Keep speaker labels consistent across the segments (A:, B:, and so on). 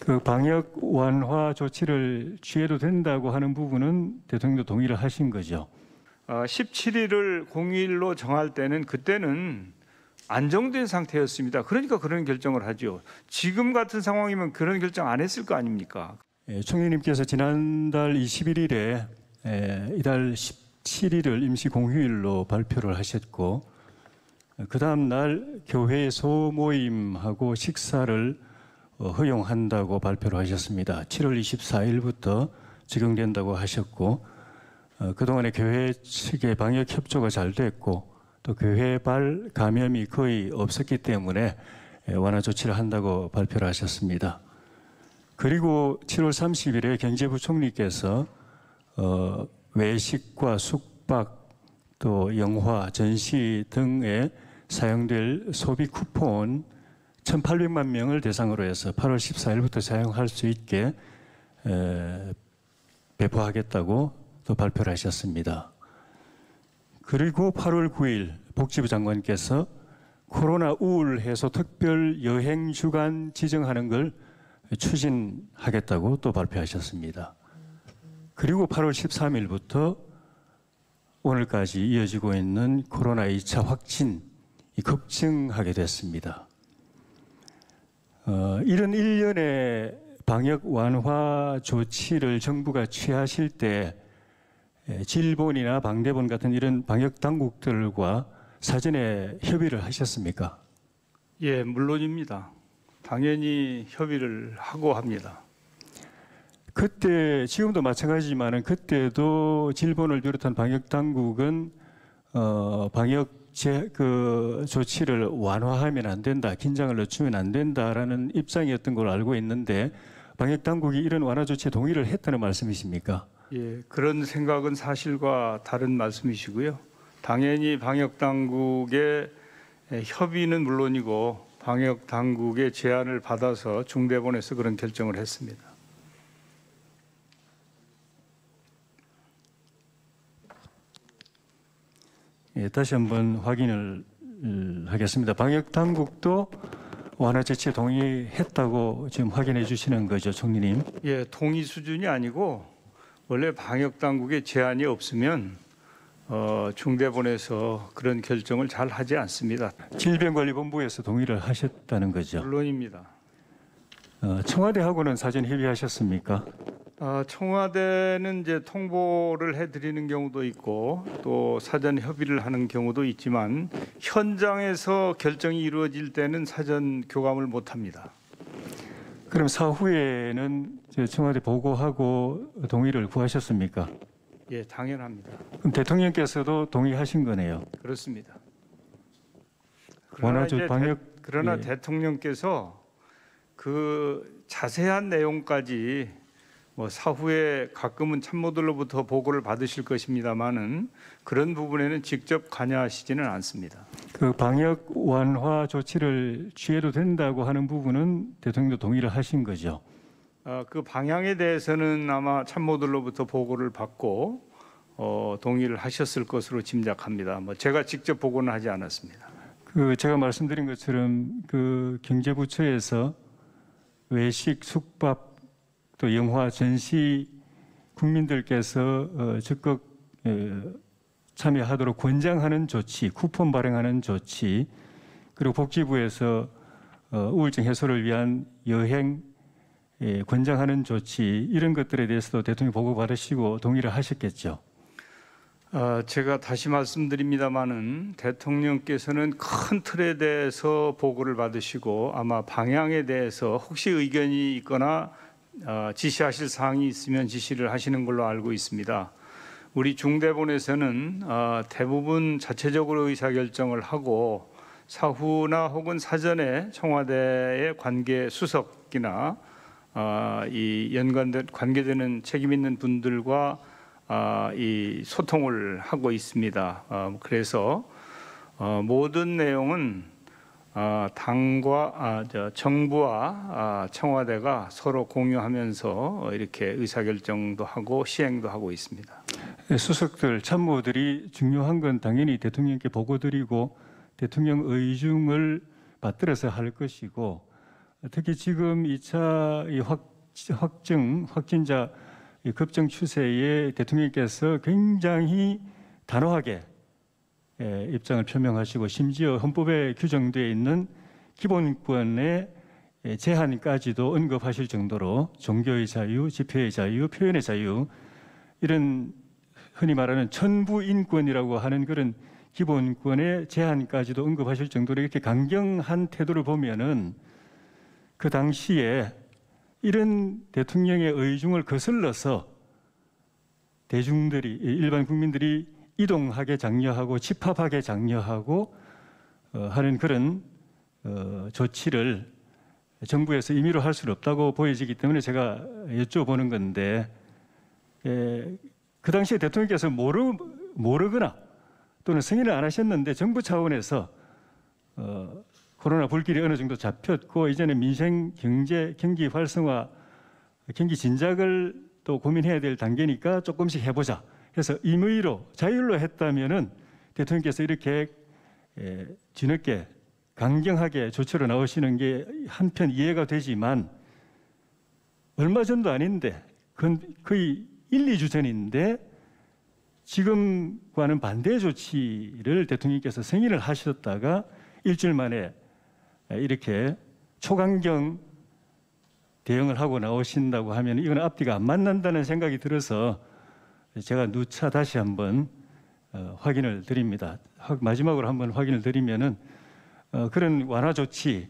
A: 그 방역 완화 조치를 취해도 된다고 하는 부분은 대통령도 동의를 하신 거죠?
B: 17일을 공휴일로 정할 때는 그때는 안정된 상태였습니다. 그러니까 그런 결정을 하죠. 지금 같은 상황이면 그런 결정 안 했을 거 아닙니까?
A: 총리님께서 지난달 21일에 이달 17일을 임시 공휴일로 발표를 하셨고 그 다음 날 교회 소모임하고 식사를 허용한다고 발표를 하셨습니다. 7월 24일부터 적용된다고 하셨고 그동안에 교회 측의 방역 협조가 잘 됐고 또 교회발 감염이 거의 없었기 때문에 완화 조치를 한다고 발표를 하셨습니다. 그리고 7월 30일에 경제부총리께서 외식과 숙박 또 영화, 전시 등에 사용될 소비 쿠폰 1,800만 명을 대상으로 해서 8월 14일부터 사용할 수 있게 배포하겠다고 또 발표를 하셨습니다. 그리고 8월 9일 복지부 장관께서 코로나 우울 해소 특별 여행 주간 지정하는 걸 추진하겠다고 또 발표하셨습니다. 그리고 8월 13일부터 오늘까지 이어지고 있는 코로나 2차 확진이 급증하게 됐습니다. 이런 일련의 방역 완화 조치를 정부가 취하실 때 질본이나 방대본 같은 이런 방역 당국들과 사전에 협의를 하셨습니까?
B: 예, 물론입니다. 당연히 협의를 하고 합니다.
A: 그때 지금도 마찬가지지만은 그때도 질본을 비롯한 방역 당국은 방역 조치를 완화하면 안 된다, 긴장을 늦추면 안 된다라는 입장이었던 걸로 알고 있는데 방역 당국이 이런 완화 조치에 동의를 했다는 말씀이십니까?
B: 예, 그런 생각은 사실과 다른 말씀이시고요. 당연히 방역 당국의 협의는 물론이고 방역 당국의 제안을 받아서 중대본에서 그런 결정을 했습니다.
A: 예, 다시 한번 확인을 하겠습니다. 방역 당국도 완화 조치에 동의했다고 지금 확인해 주시는 거죠, 총리님?
B: 예, 동의 수준이 아니고 원래 방역 당국의 제안이 없으면 중대본에서 그런 결정을 잘 하지 않습니다.
A: 질병관리본부에서 동의를 하셨다는 거죠?
B: 물론입니다.
A: 청와대하고는 사전 협의하셨습니까?
B: 청와대는 이제 통보를 해드리는 경우도 있고 또 사전 협의를 하는 경우도 있지만 현장에서 결정이 이루어질 때는 사전 교감을 못합니다.
A: 그럼 사후에는 청와대 보고하고 동의를 구하셨습니까?
B: 예, 당연합니다.
A: 그럼 대통령께서도 동의하신 거네요.
B: 그렇습니다.
A: 예.
B: 대통령께서 그 자세한 내용까지 사후에 가끔은 참모들로부터 보고를 받으실 것입니다만은 그런 부분에는 직접 관여하시지는 않습니다.
A: 그 방역 완화 조치를 취해도 된다고 하는 부분은 대통령도 동의를 하신 거죠?
B: 그 방향에 대해서는 아마 참모들로부터 보고를 받고 동의를 하셨을 것으로 짐작합니다. 제가 직접 보고는 하지 않았습니다.
A: 그 제가 말씀드린 것처럼 그 경제부처에서 외식, 숙박, 또 영화, 전시 국민들께서 적극 참여하도록 권장하는 조치, 쿠폰 발행하는 조치, 그리고 복지부에서 우울증 해소를 위한 여행 권장하는 조치 이런 것들에 대해서도 대통령 보고 받으시고 동의를 하셨겠죠?
B: 제가 다시 말씀드립니다마는 대통령께서는 큰 틀에 대해서 보고를 받으시고 아마 방향에 대해서 혹시 의견이 있거나 지시하실 사항이 있으면 지시를 하시는 걸로 알고 있습니다. 우리 중대본에서는 대부분 자체적으로 의사결정을 하고 사후나 혹은 사전에 청와대의 관계 수석이나 이 관계되는 책임 있는 분들과 이 소통을 하고 있습니다. 그래서 모든 내용은 정부와 청와대가 서로 공유하면서 이렇게 의사결정도 하고 시행도 하고 있습니다.
A: 수석들, 참모들이 중요한 건 당연히 대통령께 보고드리고 대통령 의중을 받들어서 할 것이고 특히 지금 2차 확진자 급증 추세에 대통령께서 굉장히 단호하게 입장을 표명하시고 심지어 헌법에 규정되어 있는 기본권의 제한까지도 언급하실 정도로 종교의 자유, 집회의 자유, 표현의 자유 이런 흔히 말하는 천부인권이라고 하는 그런 기본권의 제한까지도 언급하실 정도로 이렇게 강경한 태도를 보면은 그 당시에 이런 대통령의 의중을 거슬러서 대중들이 일반 국민들이 이동하게 장려하고 집합하게 장려하고 하는 그런 조치를 정부에서 임의로 할 수는 없다고 보여지기 때문에 제가 여쭤보는 건데 그 당시에 대통령께서 모르거나 또는 승인을 안 하셨는데 정부 차원에서 코로나 불길이 어느 정도 잡혔고 이제는 민생, 경제, 경기 활성화, 경기 진작을 또 고민해야 될 단계니까 조금씩 해보자 해서 임의로 자율로 했다면은 대통령께서 이렇게 뒤늦게 강경하게 조치로 나오시는 게 한편 이해가 되지만 얼마 전도 아닌데 거의 1, 2주 전인데 지금과는 반대 조치를 대통령께서 승인을 하셨다가 일주일 만에 이렇게 초강경 대응을 하고 나오신다고 하면 이건 앞뒤가 안 맞는다는 생각이 들어서 제가 누차 다시 한번 확인을 드립니다. 마지막으로 한번 확인을 드리면은 그런 완화 조치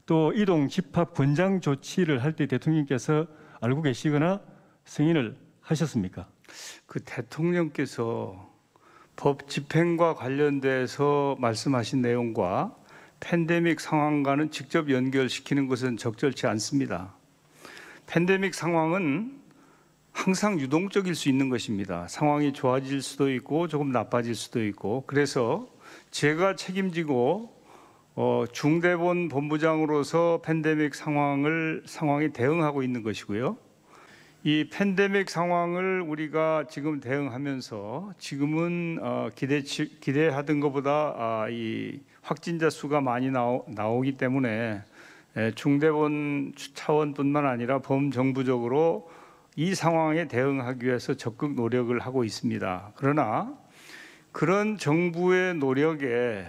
A: 또 이동 집합 권장 조치를 할 때 대통령께서 알고 계시거나 승인을 하셨습니까?
B: 그 대통령께서 법 집행과 관련돼서 말씀하신 내용과 팬데믹 상황과는 직접 연결시키는 것은 적절치 않습니다. 팬데믹 상황은 항상 유동적일 수 있는 것입니다. 상황이 좋아질 수도 있고 조금 나빠질 수도 있고 그래서 제가 책임지고 중대본 본부장으로서 팬데믹 상황에 대응하고 있는 것이고요. 이 팬데믹 상황을 우리가 지금 대응하면서 지금은 기대하던 것보다 이 확진자 수가 많이 나오기 때문에 중대본 차원뿐만 아니라 범정부적으로 이 상황에 대응하기 위해서 적극 노력을 하고 있습니다. 그러나 그런 정부의 노력에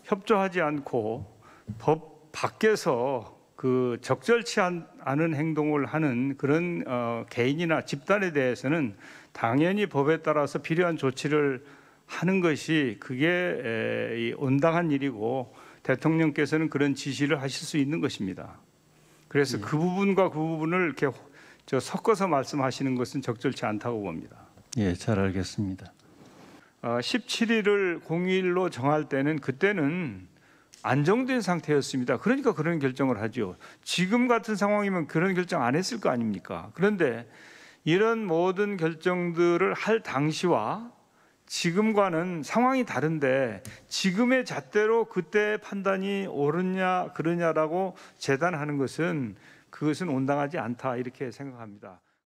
B: 협조하지 않고 법 밖에서 그 적절치 않은 행동을 하는 그런 개인이나 집단에 대해서는 당연히 법에 따라서 필요한 조치를 하는 것이 그게 온당한 일이고 대통령께서는 그런 지시를 하실 수 있는 것입니다. 그래서 그 부분과 그 부분을 이렇게 섞어서 말씀하시는 것은 적절치 않다고 봅니다.
A: 예, 잘 알겠습니다.
B: 17일을 공휴일로 정할 때는 그때는 안정된 상태였습니다. 그러니까 그런 결정을 하죠. 지금 같은 상황이면 그런 결정 안 했을 거 아닙니까? 그런데 이런 모든 결정들을 할 당시와 지금과는 상황이 다른데 지금의 잣대로 그때 판단이 옳으냐 그러냐라고 재단하는 것은 그것은 온당하지 않다 이렇게 생각합니다.